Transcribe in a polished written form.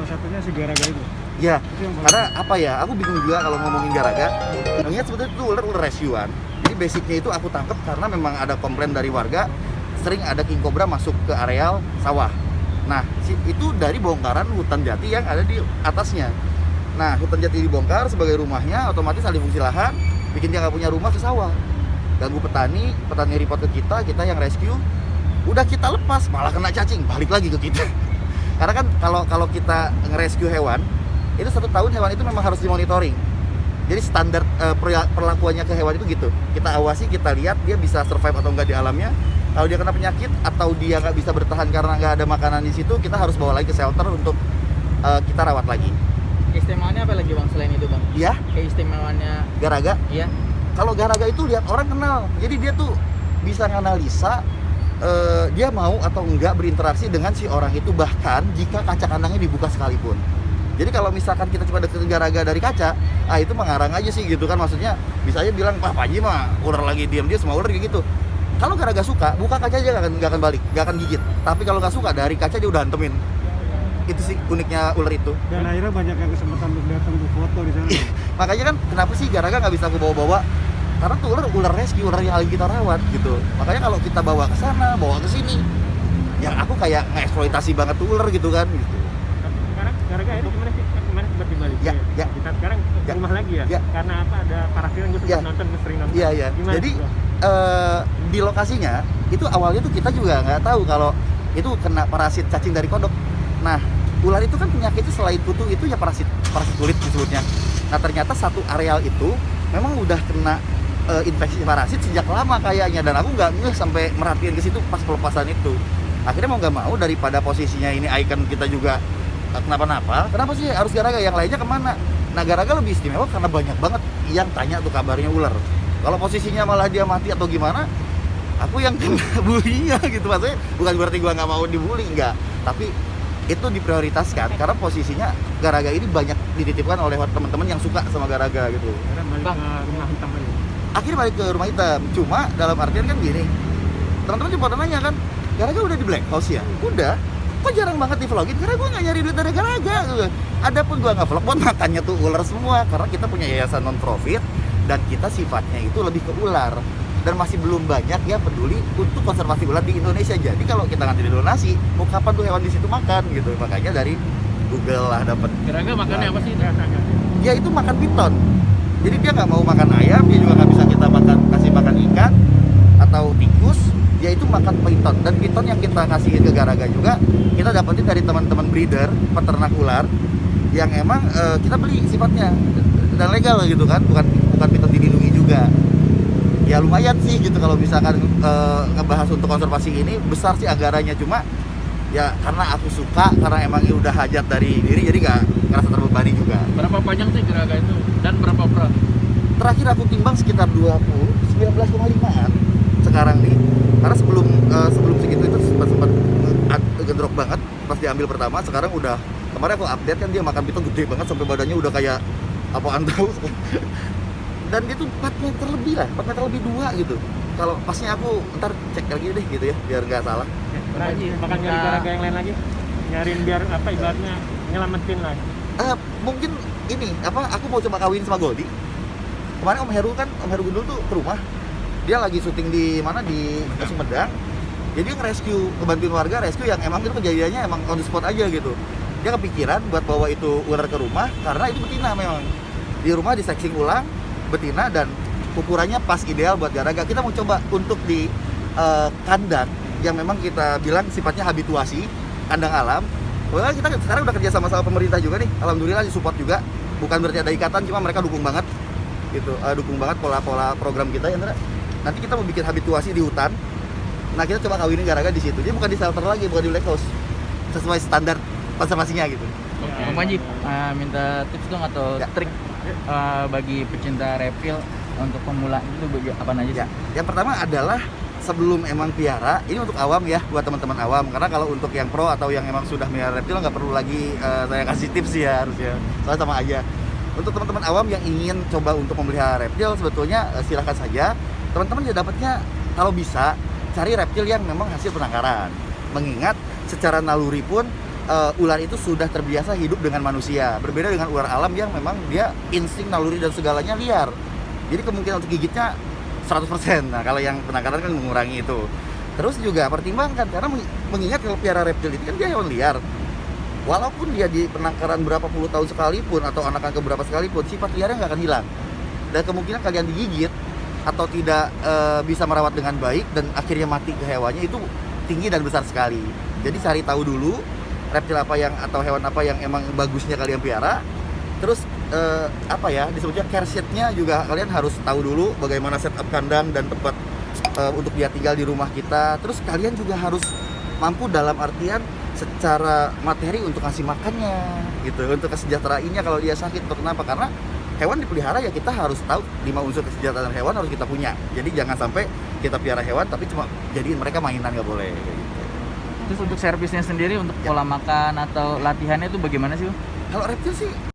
salah satunya si Garaga itu. Ya, Itu yang paling- karena apa ya, aku bingung juga kalau ngomongin Garaga. Ingat sebetulnya itu ular rescuean. Jadi basicnya itu aku tangkap karena memang ada komplain dari warga sering ada king cobra masuk ke areal sawah. Nah, itu dari bongkaran hutan jati yang ada di atasnya. Nah, hutan jati dibongkar sebagai rumahnya, otomatis alih fungsi lahan, bikin dia nggak punya rumah ke sawah. Ganggu petani, petani report ke kita yang rescue, udah kita lepas malah kena cacing, balik lagi ke kita. Karena kan kalau kita nge-rescue hewan, itu 1 tahun hewan itu memang harus dimonitoring. Jadi standar perlakuannya ke hewan itu gitu. Kita awasi, kita lihat dia bisa survive atau enggak di alamnya. Kalau dia kena penyakit atau dia nggak bisa bertahan karena nggak ada makanan di situ, kita harus bawa lagi ke shelter untuk kita rawat lagi. Keistimewaannya apa lagi bang selain itu bang? Ya, Keistimewaannya Garaga. iya. Kalau Garaga itu lihat orang kenal. Jadi dia tuh bisa nganalisa dia mau atau enggak berinteraksi dengan si orang itu, bahkan jika kaca kandangnya dibuka sekalipun. Jadi kalau misalkan kita cuma deket Garaga dari kaca, itu mengarang aja sih gitu kan, maksudnya bisa aja bilang, Pak Panji mah ular lagi diam dia semua ular kayak gitu. Kalau Garaga suka, buka kaca aja nggak akan balik, nggak akan gigit. Tapi kalau nggak suka, dari kaca dia udah hantemin. Itu sih uniknya ular itu. Dan akhirnya banyak yang kesempatan untuk datang untuk foto di sana. Makanya kan kenapa sih Garaga nggak bisa aku bawa-bawa? Karena tuh ular rescue, ular yang lagi kita rawat gitu. Makanya kalau kita bawa ke sana, bawa ke sini, yang aku kayak ngeksploitasi banget tuh ular gitu kan gitu. Tapi sekarang Garaga itu gimana sih? Gimana seperti balik? Ya. Kita sekarang ke Ya. rumah lagi ya? Ya. Karena apa? Ada parafilm gue Ya. sempat nonton, gue sering nonton. Iya. Gimana Jadi tuh, Bang? di lokasinya itu awalnya tuh kita juga nggak tahu kalau itu kena parasit cacing dari kodok. Nah, ular itu kan penyakitnya selain kutu itu ya parasit kulit disebutnya. Nah, ternyata satu areal itu memang udah kena infeksi parasit sejak lama kayaknya, dan aku nggak ngeh sampai merhatiin ke situ pas pelepasan itu. Akhirnya mau nggak mau daripada posisinya ini icon kita juga kenapa-napa, kenapa sih harus Garaga, yang lainnya kemana? Nah, Garaga lebih istimewa karena banyak banget yang tanya tuh kabarnya ular. Kalau posisinya malah dia mati atau gimana, aku yang kena bulinya gitu. Maksudnya bukan berarti gua nggak mau dibully, enggak, tapi itu diprioritaskan karena posisinya Garaga ini banyak dititipkan oleh teman-teman yang suka sama Garaga gitu. Akhirnya balik Bang. ke rumah hitam aja. Akhirnya balik ke rumah hitam. Cuma dalam artian kan gini, teman-teman juga pada nanya kan, Garaga udah di black house ya? Udah. Kok jarang banget di vlogin? Karena gue nggak nyari duit dari Garaga gitu. Adapun gue nggak vlog buat makannya tuh ular semua, karena kita punya yayasan non profit dan kita sifatnya itu lebih ke ular, dan masih belum banyak yang peduli untuk konservasi ular di Indonesia. Jadi kalau kita nganterin donasi, mau kapan tuh hewan di situ makan gitu. Makanya dari Google lah dapat. Garaga makannya apa sih itu? Biasanya. Ya itu makan piton. Jadi dia nggak mau makan ayam, dia juga nggak bisa kita kasih makan ikan atau tikus. Dia itu makan piton, dan piton yang kita kasihin ke Garaga juga kita dapetin dari teman-teman breeder, peternak ular yang emang kita beli sifatnya dan legal gitu kan, bukan piton dilindungi juga. Ya lumayan sih gitu kalau misalkan ngebahas untuk konservasi ini, besar sih anggarannya, cuma ya karena aku suka, karena emang ini udah hajat dari diri, jadi nggak ngerasa terbebani juga. Berapa panjang sih Garaga itu dan berapa berat? Terakhir aku timbang sekitar 19,5an sekarang nih, karena sebelum segitu itu sempat ngedrop banget pas diambil pertama. Sekarang udah, kemarin aku update kan dia makan piton gede banget sampai badannya udah kayak apaan tahu. Dan dia tuh 4 meter lebih lah, 4 meter lebih 2 gitu. Kalau pasnya aku ntar cek lagi deh gitu ya, biar nggak salah. Bakal nyari Garaga yang lain lagi? Nyariin biar apa ibaratnya nyelamatin lah. Mungkin ini apa, aku mau coba kawin sama Goldie. Kemarin Om Heru Gundul tuh ke rumah, dia lagi syuting di mana, di Sumedang. Jadi dia nge-rescue, ngebantuin warga rescue yang emang itu kejadiannya emang on the spot aja gitu. Dia kepikiran buat bawa itu ular ke rumah karena itu betina memang. Di rumah disexing ulang betina dan ukurannya pas ideal buat Garaga. Kita mau coba untuk di kandang yang memang kita bilang sifatnya habituasi, kandang alam. Well, kita sekarang udah kerja sama pemerintah juga nih, alhamdulillah disupport juga. Bukan berarti ada ikatan, cuma mereka dukung banget gitu, dukung banget pola program kita ya Ndra. Nanti kita mau bikin habituasi di hutan. Nah, kita coba kawinin Garaga di situ. Dia bukan di shelter lagi, bukan di black house, sesuai standar konservasinya gitu. Bang Panji, minta tips dong atau Ya. trik bagi pecinta reptil untuk pemula itu apa aja sih? Ya, yang pertama adalah sebelum emang piara, ini untuk awam ya, buat teman-teman awam. Karena kalau untuk yang pro atau yang emang sudah melihara reptil nggak perlu lagi saya kasih tips ya harusnya. Soalnya sama aja. Untuk teman-teman awam yang ingin coba untuk memelihara reptil, sebetulnya silahkan saja. Teman-teman ya dapatnya kalau bisa cari reptil yang memang hasil penangkaran. Mengingat secara naluri pun ular itu sudah terbiasa hidup dengan manusia. Berbeda dengan ular alam yang memang dia insting, naluri dan segalanya liar. Jadi kemungkinan untuk gigitnya 100%. Nah, kalau yang penangkaran kan mengurangi itu. Terus juga pertimbangkan karena mengingat kalau piara reptil itu kan dia hewan liar. Walaupun dia di penangkaran berapa puluh tahun sekalipun atau anakan keberapa sekalipun, sifat liarnya nggak akan hilang. Dan kemungkinan kalian digigit atau tidak bisa merawat dengan baik dan akhirnya mati ke hewannya itu tinggi dan besar sekali. Jadi cari tahu dulu reptil apa yang atau hewan apa yang emang bagusnya kalian piara. Terus apa ya disebutnya care sheet-nya juga kalian harus tahu dulu bagaimana setup kandang dan tempat untuk dia tinggal di rumah kita. Terus kalian juga harus mampu dalam artian secara materi untuk ngasih makannya gitu, untuk kesejahteraannya kalau dia sakit atau kenapa. Karena hewan dipelihara ya kita harus tahu 5 unsur kesejahteraan hewan harus kita punya. Jadi jangan sampai kita piara hewan tapi cuma jadiin mereka mainan, nggak boleh kayak gitu. Terus untuk servisnya sendiri untuk pola makan atau latihannya itu bagaimana sih? Kalau reptil sih